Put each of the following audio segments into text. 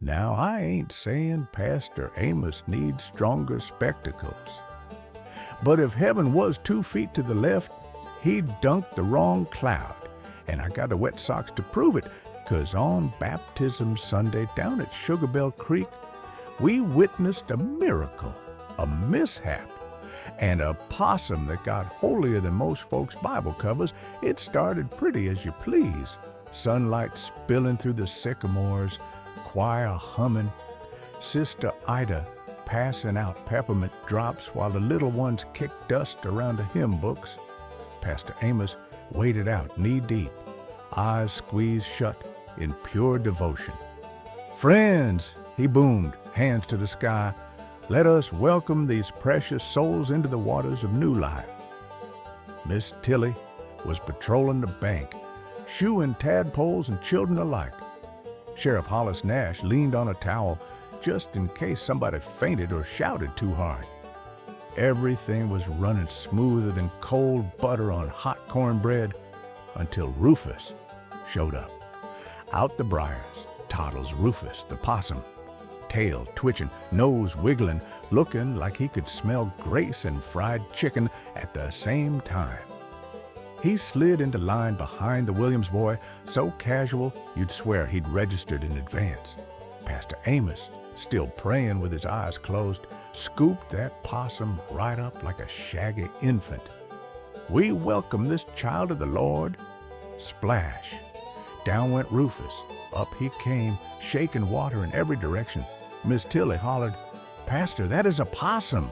Now, I ain't saying Pastor Amos needs stronger spectacles, but if heaven was 2 feet to the left, he dunked the wrong cloud, and I got the wet socks to prove it, 'cause on Baptism Sunday down at Sugarbell Creek, we witnessed a miracle, a mishap, and a possum that got holier than most folks' Bible covers. It started pretty as you please, sunlight spilling through the sycamores, choir humming, Sister Ida passing out peppermint drops while the little ones kicked dust around the hymn books. Pastor Amos waded out knee-deep, eyes squeezed shut in pure devotion. "Friends," he boomed, hands to the sky, "let us welcome these precious souls into the waters of new life." Miss Tilly was patrolling the bank, shooing tadpoles and children alike. Sheriff Hollis Nash leaned on a towel just in case somebody fainted or shouted too hard. Everything was running smoother than cold butter on hot cornbread until Rufus showed up. Out the briars toddles Rufus the Possum, tail twitching, nose wiggling, looking like he could smell grace and fried chicken at the same time. He slid into line behind the Williams boy, so casual you'd swear he'd registered in advance. Pastor Amos, still praying with his eyes closed, scooped that possum right up like a shaggy infant. "We welcome this child of the Lord." Splash! Down went Rufus. Up he came, shaking water in every direction. Miss Tilly hollered, "Pastor, that is a possum."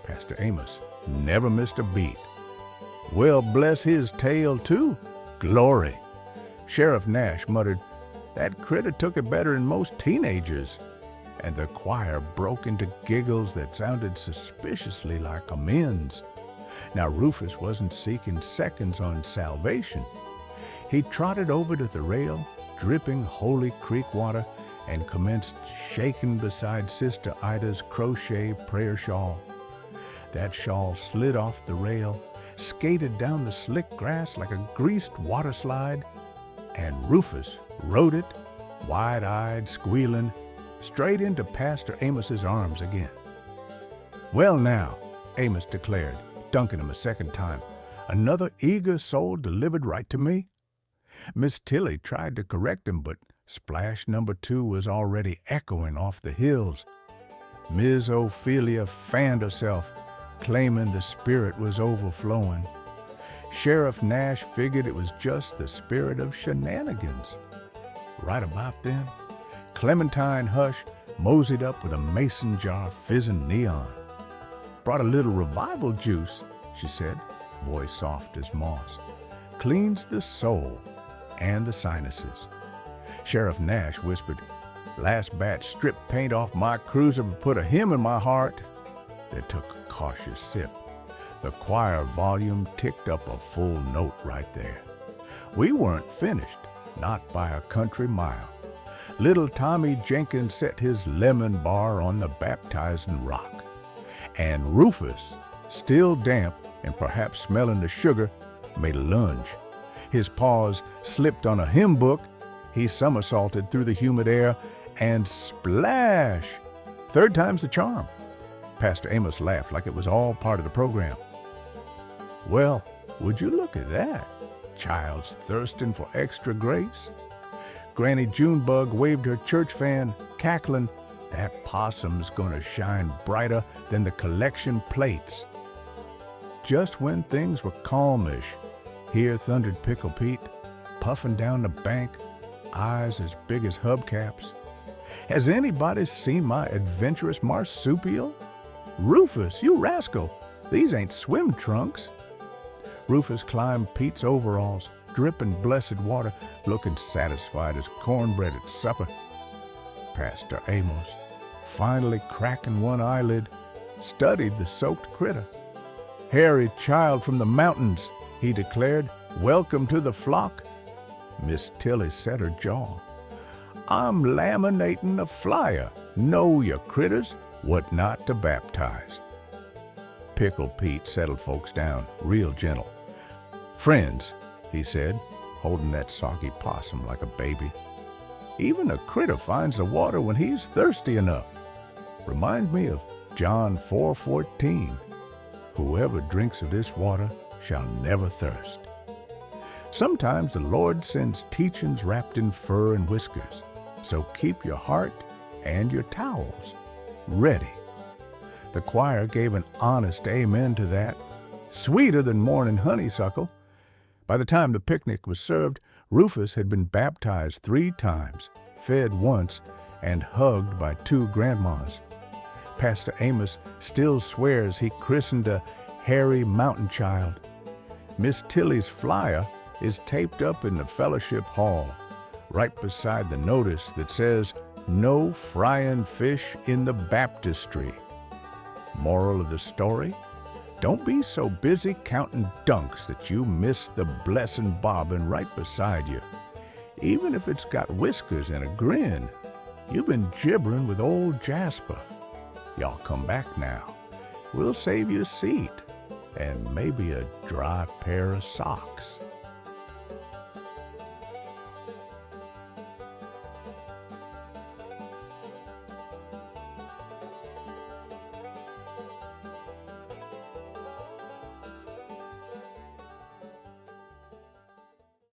Pastor Amos never missed a beat. "Well, bless his tail, too. Glory." Sheriff Nash muttered, "That critter took it better than most teenagers." And the choir broke into giggles that sounded suspiciously like amens. Now, Rufus wasn't seeking seconds on salvation. He trotted over to the rail, dripping holy creek water, and commenced shaking beside Sister Ida's crochet prayer shawl. That shawl slid off the rail, skated down the slick grass like a greased water slide, and Rufus rode it, wide-eyed, squealing, straight into Pastor Amos's arms again. "Well now," Amos declared, dunking him a second time, "another eager soul delivered right to me." Miss Tilly tried to correct him, but splash number 2 was already echoing off the hills. Miss Ophelia fanned herself, claiming the spirit was overflowing. Sheriff Nash figured it was just the spirit of shenanigans. Right about then, Clementine Hush moseyed up with a mason jar fizzing neon. "Brought a little revival juice," she said, voice soft as moss. "Cleans the soul and the sinuses." Sheriff Nash whispered, "Last batch stripped paint off my cruiser but put a hymn in my heart." They took a cautious sip. The choir volume ticked up a full note right there. We weren't finished, not by a country mile. Little Tommy Jenkins set his lemon bar on the baptizing rock. And Rufus, still damp and perhaps smelling the sugar, made a lunge. His paws slipped on a hymn book. He somersaulted through the humid air, and splash! 3rd time's the charm. Pastor Amos laughed like it was all part of the program. "Well, would you look at that? Child's thirsting for extra grace." Granny Junebug waved her church fan, cackling, "That possum's gonna shine brighter than the collection plates." Just when things were calmish, here thundered Pickle Pete, puffing down the bank, eyes as big as hubcaps. "Has anybody seen my adventurous marsupial? Rufus, you rascal, these ain't swim trunks." Rufus climbed Pete's overalls, dripping blessed water, looking satisfied as cornbread at supper. Pastor Amos, finally cracking one eyelid, studied the soaked critter. "Hairy child from the mountains," he declared, "welcome to the flock." Miss Tilly set her jaw. "I'm laminating a flyer. Know ya critters, what not to baptize." Pickle Pete settled folks down, real gentle. "Friends," he said, holding that soggy possum like a baby, Even a critter finds the water when he's thirsty enough. Remind me of John 4:14. Whoever drinks of this water shall never thirst. Sometimes the Lord sends teachings wrapped in fur and whiskers, so keep your heart and your towels ready. The choir gave an honest amen to that, sweeter than morning honeysuckle. By the time the picnic was served, Rufus had been baptized 3 times, fed once, and hugged by 2 grandmas. Pastor Amos still swears he christened a hairy mountain child. Miss Tilly's flyer is taped up in the fellowship hall, right beside the notice that says, "No frying fish in the baptistry." Moral of the story? Don't be so busy counting dunks that you miss the blessin bobbin right beside you. Even if it's got whiskers and a grin, you've been gibbering with old Jasper. Y'all come back now. We'll save you a seat and maybe a dry pair of socks.